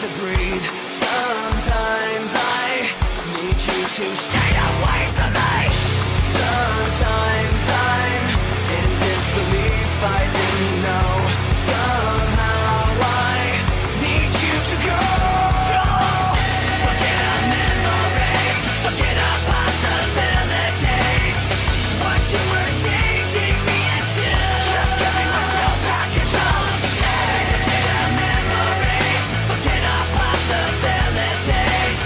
to breathe. Sometimes I need you to stay away from me. Sometimes I'm in disbelief, I didn't know. Somehow I need you to go. Forget our memories, forget our possibilities. What you were changing me into, just giving myself back and don't stay. Forget our memories, forget our possibilities.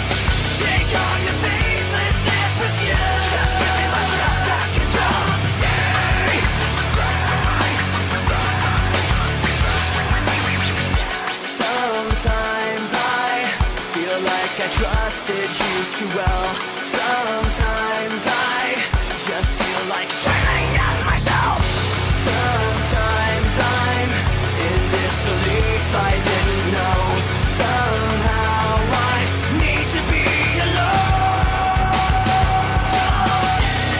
Take all your faithlessness with you, just giving myself back and don't stay. Sometimes I feel like I trusted you too well. Sometimes I just feel like screaming at myself. Sometimes I'm in disbelief, I didn't know. Somehow I need to be alone.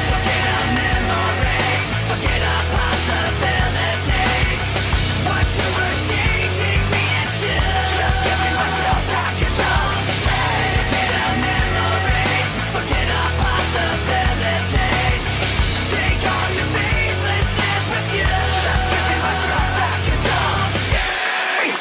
Forget our memories, forget our possibilities. What you were changing me into, just giving myself back and don't stay. Forget our memories, forget our possibilities. Take all your faithlessness with you, just giving myself back and don't stay.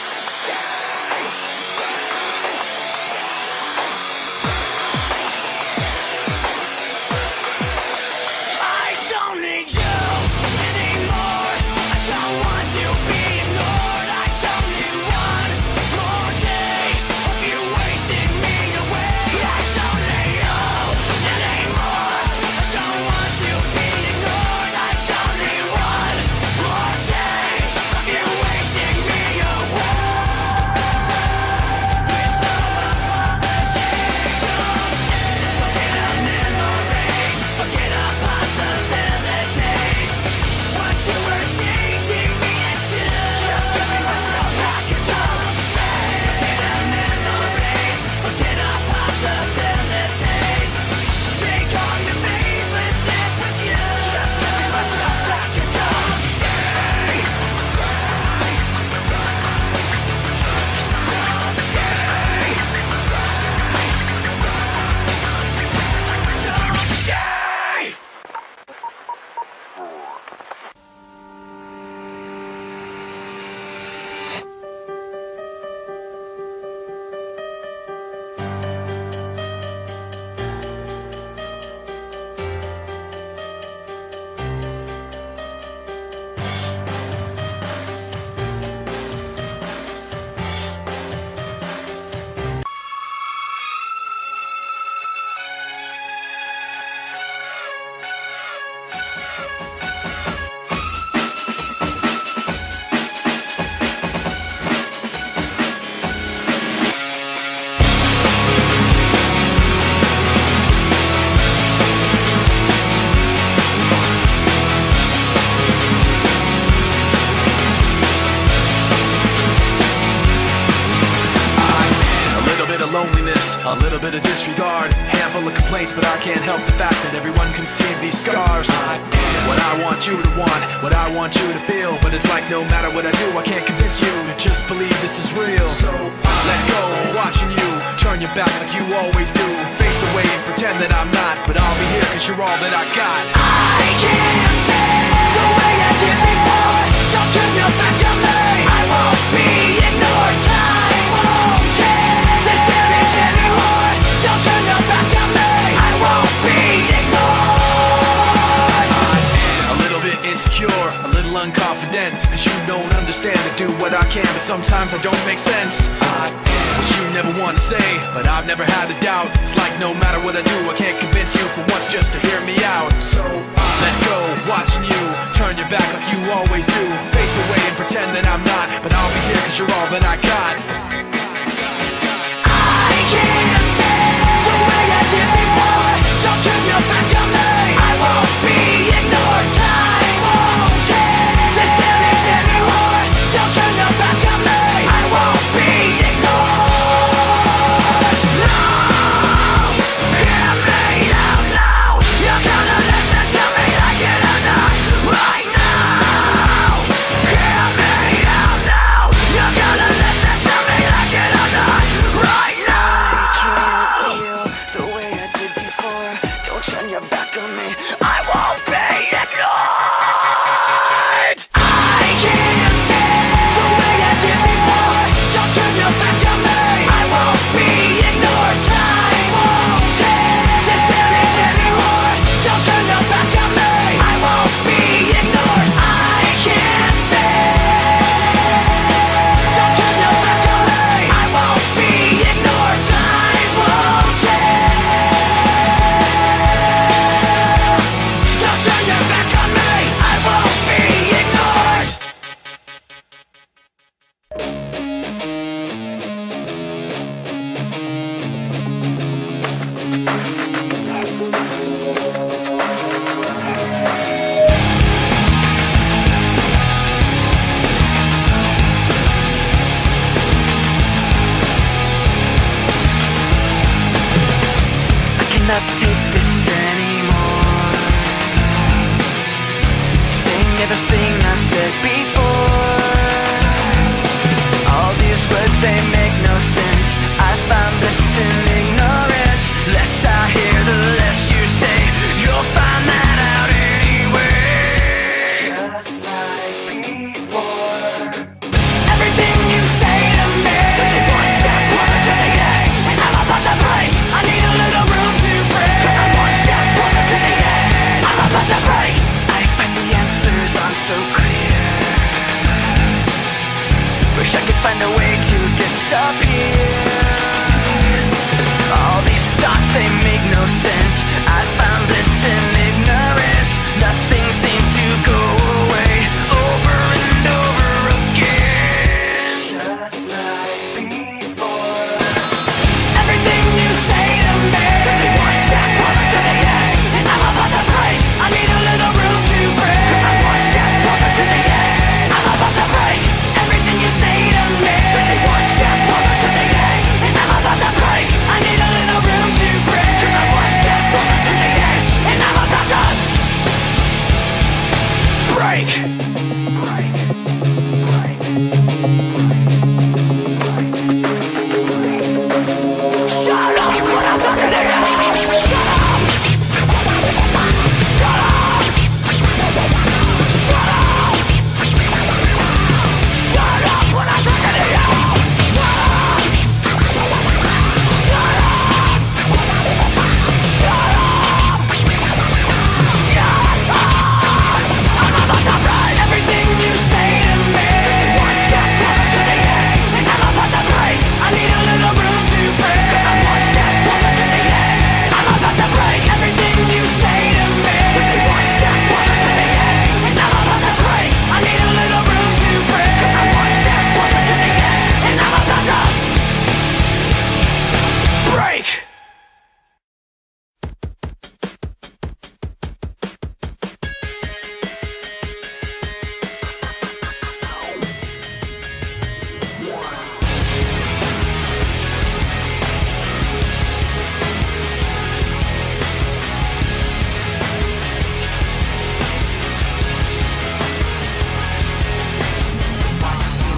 I don't need you anymore. I don't want to be ignored. I don't need one more day of you wasting me away. I don't need you anymore. I don't want to be ignored. I don't need one more day of you wasting me away. With no apology, don't stay. Forget our memories, forget our possibilities. What you were changing me into, just giving myself back and don't stay. Forget our memories, forget our possibilities. Take all your faithlessness with you, just giving myself back and don't stay. Don't stay. Don't stay. A little bit of disregard, handful of complaints, but I can't help the fact that everyone can see these scars. What I want you to want, what I want you to feel, but it's like no matter what I do, I can't convince you to just believe this is real. So let go, watching you turn your back like you always do. Face away and pretend that I'm not, but I'll be here cause you're all that I got. I can't feel the way I did before. Don't turn your back on me, I won't be ignored. Time won't change this damage anymore. Don't turn your back on me, I won't be ignored. I'm a little bit insecure, a little unconfident, cause you don't understand. I do what I can, but sometimes I don't make sense. I am what you never want to say, but I've never had a doubt. It's like no matter what I do, I can't convince you for once just to hear me out. So let go, watching you turn your back like you always do. Face away and pretend that I'm not, but I'll be here cause you're all that I got. I can't feel the way I did before. Don't turn your back on me, I won't be ignored. Time won't change this damage anymore. Don't turn your back on me, I won't be ignored. No, hear me out now. You're gonna listen to me like it or not. Right now, hear me out now. You're gonna listen to me cannot take this anymore. Saying everything I've said before. All these words, they make no sense. I find bliss in ignorance. Less I hear, the less you say. You'll find that out anyway. Just like before. Everything you say to me takes me one step closer to the edge, and I'm about to break. I need a little room to breathe, 'cause I'm one step closer to the edge. I'm about to break. I find the answers aren't so clear. Wish I could find a way to disappear. All these thoughts, they make no sense. I found bliss in ignorance. Nothing seems to go away. Over and over again. Just like before. Everything you say to me takes me one step closer to the edge, and I'm about to break. I need a little room to breathe, 'cause I'm one step closer to the edge. I'm about to break. Everything you say to me takes me one step closer to the edge, and I'm about to break. I need a little room to breathe, 'cause I'm one step closer to the edge, and I'm about to break. Shut up when I'm talking to you. Shut up. Shut up. Shut up. Shut up when I'm talking to you. Shut up. Shut up. Shut up. Shut up. I'm about to break. Everything you say to me takes me one step closer to the edge, and I'm about to break. I need a little room to breathe, 'cause I'm one step closer to the edge. I'm about to break. Everything you say to me takes me one step closer to the edge, and I'm about to break. I need a little room to breathe, 'cause I'm one step closer to the edge, and I'm about to break.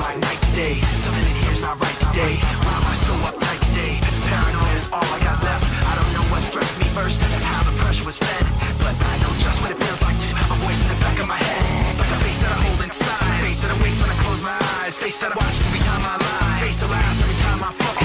Like night to day, something in here's not right today. Why am I so uptight today? Paranoia is all I got left. I don't know what stressed me first, how the pressure was fed, but I know just what it feels like to have a voice in the back of my head, like a face that I hold inside, face that awakes when I close my eyes, face that I watch every time I lie, face that laughs every time I fall.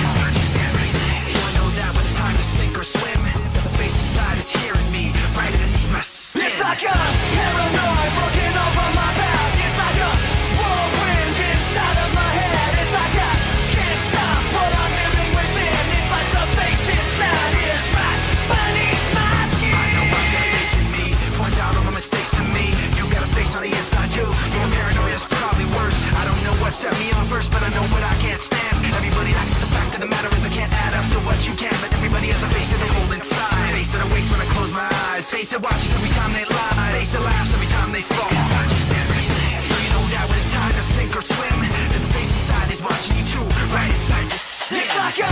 So I know that when it's time to sink or swim, the face inside is hearing me right underneath my skin. It's like a paranoid broken over my back. It's like a whirlwind inside of my head. It's like I can't stop what I'm hearing within. It's like the face inside is right beneath my skin. I know I've got a face in me, points out all my mistakes to me. You got a face on the inside too. Your paranoia is probably worse. I don't know what set me off first, but I know what I can't stand. Everybody acts, but the fact of the matter is I can't add up to what you can. But everybody has a face that they hold inside, face that awakes when I close my eyes, face that watches every time they lie, face that laughs every time they fall. So you know that when it's time to sink or swim, that the face inside is watching you too, right inside your skin. It's like a